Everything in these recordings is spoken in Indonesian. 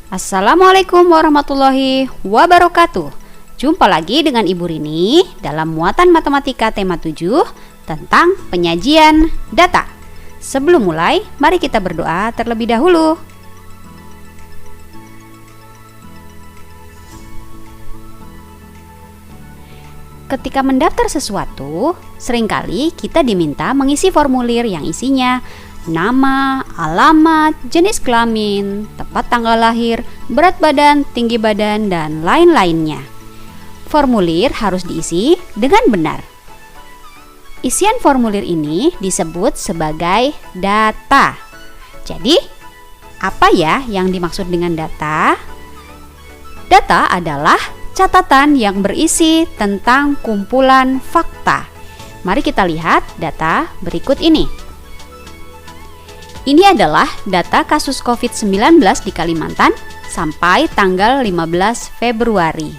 Assalamualaikum warahmatullahi wabarakatuh. Jumpa lagi dengan Ibu Rini dalam muatan matematika tema 7 tentang penyajian data. Sebelum mulai, mari kita berdoa terlebih dahulu. Ketika mendaftar sesuatu, seringkali kita diminta mengisi formulir yang isinya nama, alamat, jenis kelamin, tempat tanggal lahir, berat badan, tinggi badan, dan lain-lainnya. Formulir harus diisi dengan benar. Isian formulir ini disebut sebagai data. Jadi, apa ya yang dimaksud dengan data? Data adalah catatan yang berisi tentang kumpulan fakta. Mari kita lihat data berikut ini. Ini adalah data kasus COVID-19 di Kalimantan sampai tanggal 15 Februari.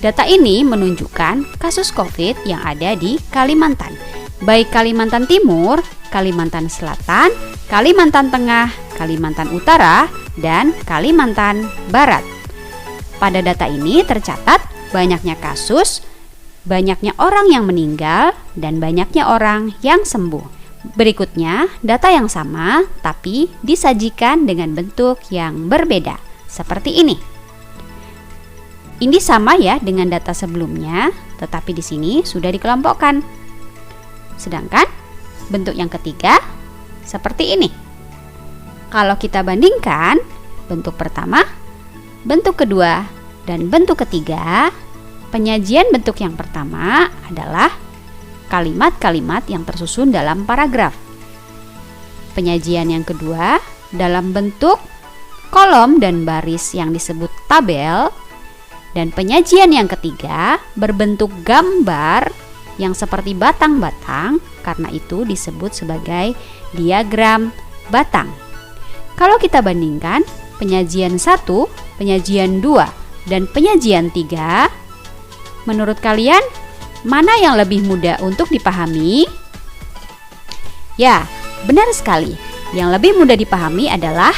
Data ini menunjukkan kasus COVID yang ada di Kalimantan, baik Kalimantan Timur, Kalimantan Selatan, Kalimantan Tengah, Kalimantan Utara, dan Kalimantan Barat. Pada data ini tercatat banyaknya kasus, banyaknya orang yang meninggal, dan banyaknya orang yang sembuh. Berikutnya, data yang sama tapi disajikan dengan bentuk yang berbeda, seperti ini. Ini sama ya dengan data sebelumnya, tetapi di sini sudah dikelompokkan. Sedangkan bentuk yang ketiga seperti ini. Kalau kita bandingkan bentuk pertama, bentuk kedua, dan bentuk ketiga, penyajian bentuk yang pertama adalah kalimat-kalimat yang tersusun dalam paragraf. Penyajian yang kedua dalam bentuk kolom dan baris yang disebut tabel, dan penyajian yang ketiga berbentuk gambar yang seperti batang-batang, karena itu disebut sebagai diagram batang. Kalau kita bandingkan penyajian 1, penyajian 2, dan penyajian 3, menurut kalian mana yang lebih mudah untuk dipahami? Ya, benar sekali. Yang lebih mudah dipahami adalah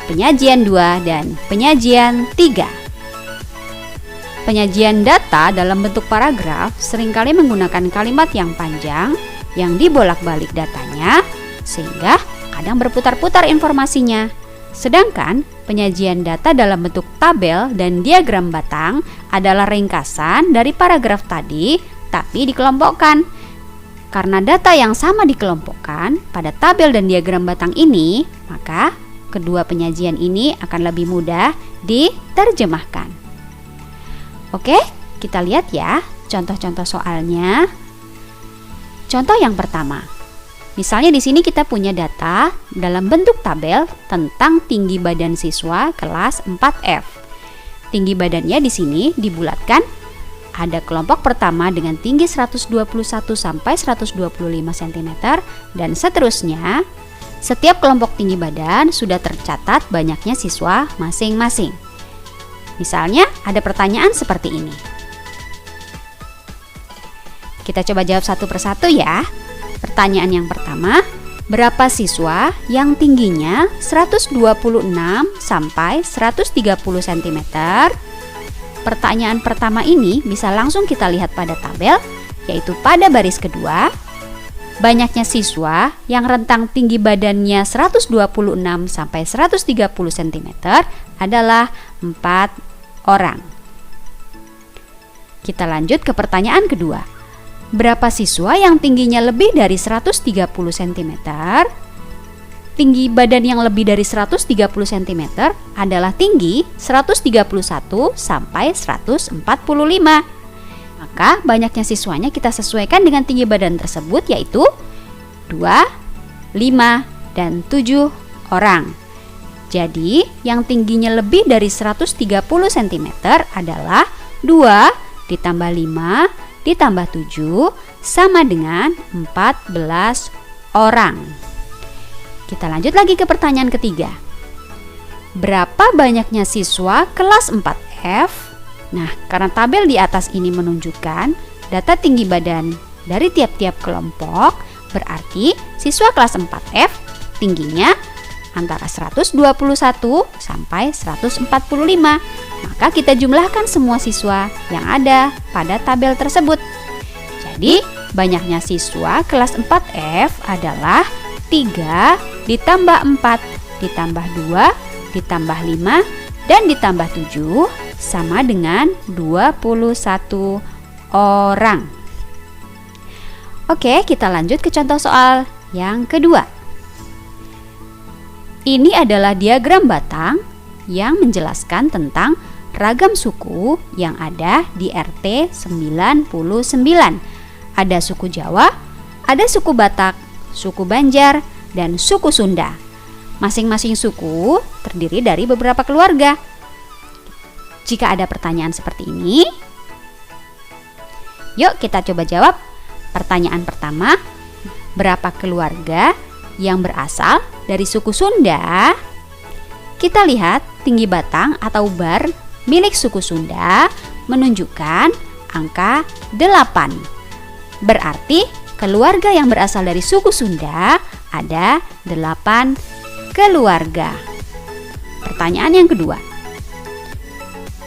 penyajian 2 dan penyajian 3. Penyajian data dalam bentuk paragraf seringkali menggunakan kalimat yang panjang yang dibolak-balik datanya, sehingga kadang berputar-putar informasinya. Sedangkan penyajian data dalam bentuk tabel dan diagram batang adalah ringkasan dari paragraf tadi, tapi dikelompokkan. Karena data yang sama dikelompokkan pada tabel dan diagram batang ini, maka kedua penyajian ini akan lebih mudah diterjemahkan. Oke, kita lihat ya contoh-contoh soalnya. Contoh yang pertama. Misalnya di sini kita punya data dalam bentuk tabel tentang tinggi badan siswa kelas 4F. Tinggi badannya di sini dibulatkan. Ada kelompok pertama dengan tinggi 121 sampai 125 cm dan seterusnya. Setiap kelompok tinggi badan sudah tercatat banyaknya siswa masing-masing. Misalnya ada pertanyaan seperti ini. Kita coba jawab satu persatu ya. Pertanyaan yang pertama, berapa siswa yang tingginya 126 sampai 130 cm? Pertanyaan pertama ini bisa langsung kita lihat pada tabel, yaitu pada baris kedua. Banyaknya siswa yang rentang tinggi badannya 126 sampai 130 cm adalah 4 orang. Kita lanjut ke pertanyaan kedua. Berapa siswa yang tingginya lebih dari 130 cm? Tinggi badan yang lebih dari 130 cm adalah tinggi 131 sampai 145. Maka banyaknya siswanya kita sesuaikan dengan tinggi badan tersebut, yaitu 2, 5, dan 7 orang. Jadi yang tingginya lebih dari 130 cm adalah 2 ditambah 5 ditambah 7 sama dengan 14 orang. Kita lanjut lagi ke pertanyaan ketiga. Berapa banyaknya siswa kelas 4F? Nah, karena tabel di atas ini menunjukkan data tinggi badan dari tiap-tiap kelompok, berarti siswa kelas 4F tingginya antara 121 sampai 145. Maka kita jumlahkan semua siswa yang ada pada tabel tersebut. Jadi, banyaknya siswa kelas 4F adalah 3 ditambah 4 ditambah 2 ditambah 5 dan ditambah 7 sama dengan 21 orang. Oke, kita lanjut ke contoh soal yang kedua. Ini adalah diagram batang yang menjelaskan tentang ragam suku yang ada di RT 99. Ada suku Jawa, ada suku Batak, suku Banjar, dan suku Sunda. Masing-masing suku terdiri dari beberapa keluarga. Jika ada pertanyaan seperti ini, yuk kita coba jawab. Pertanyaan pertama, berapa keluarga yang berasal dari suku Sunda? Kita lihat tinggi batang atau bar milik suku Sunda menunjukkan angka 8. Berarti keluarga yang berasal dari suku Sunda ada 8 keluarga. Pertanyaan yang kedua,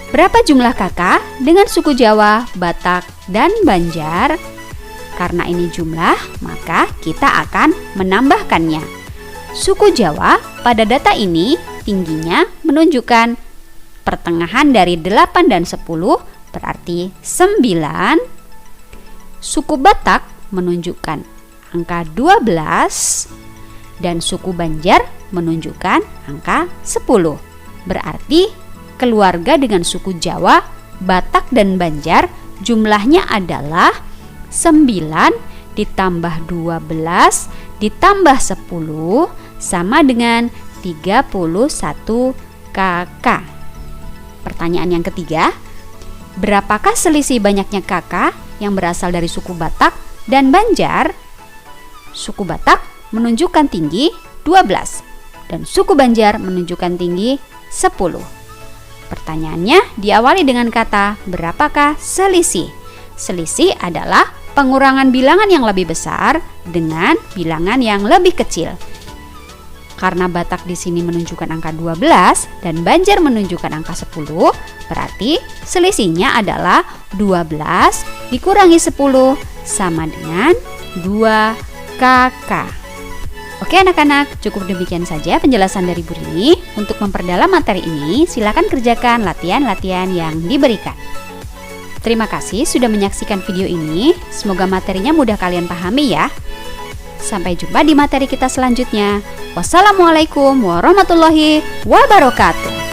berapa jumlah kakak dengan suku Jawa, Batak, dan Banjar? Karena ini jumlah, maka kita akan menambahkannya. Suku Jawa pada data ini tingginya menunjukkan pertengahan dari 8 dan 10, berarti 9. Suku Batak menunjukkan angka 12 dan suku Banjar menunjukkan angka 10. Berarti keluarga dengan suku Jawa, Batak, dan Banjar jumlahnya adalah 9 ditambah 12 ditambah 10 sama dengan 31 kakak. Pertanyaan yang ketiga, berapakah selisih banyaknya kakak yang berasal dari suku Batak dan Banjar? Suku Batak menunjukkan tinggi 12 dan suku Banjar menunjukkan tinggi 10. Pertanyaannya diawali dengan kata berapakah selisih? Selisih adalah pengurangan bilangan yang lebih besar dengan bilangan yang lebih kecil. Karena Batak di sini menunjukkan angka 12 dan Banjar menunjukkan angka 10, berarti selisihnya adalah 12 dikurangi 10 sama dengan 2 kakak. Oke anak-anak, cukup demikian saja penjelasan dari Bu Rini. Untuk memperdalam materi ini, silakan kerjakan latihan-latihan yang diberikan. Terima kasih sudah menyaksikan video ini. Semoga materinya mudah kalian pahami ya. Sampai jumpa di materi kita selanjutnya. Wassalamualaikum warahmatullahi wabarakatuh.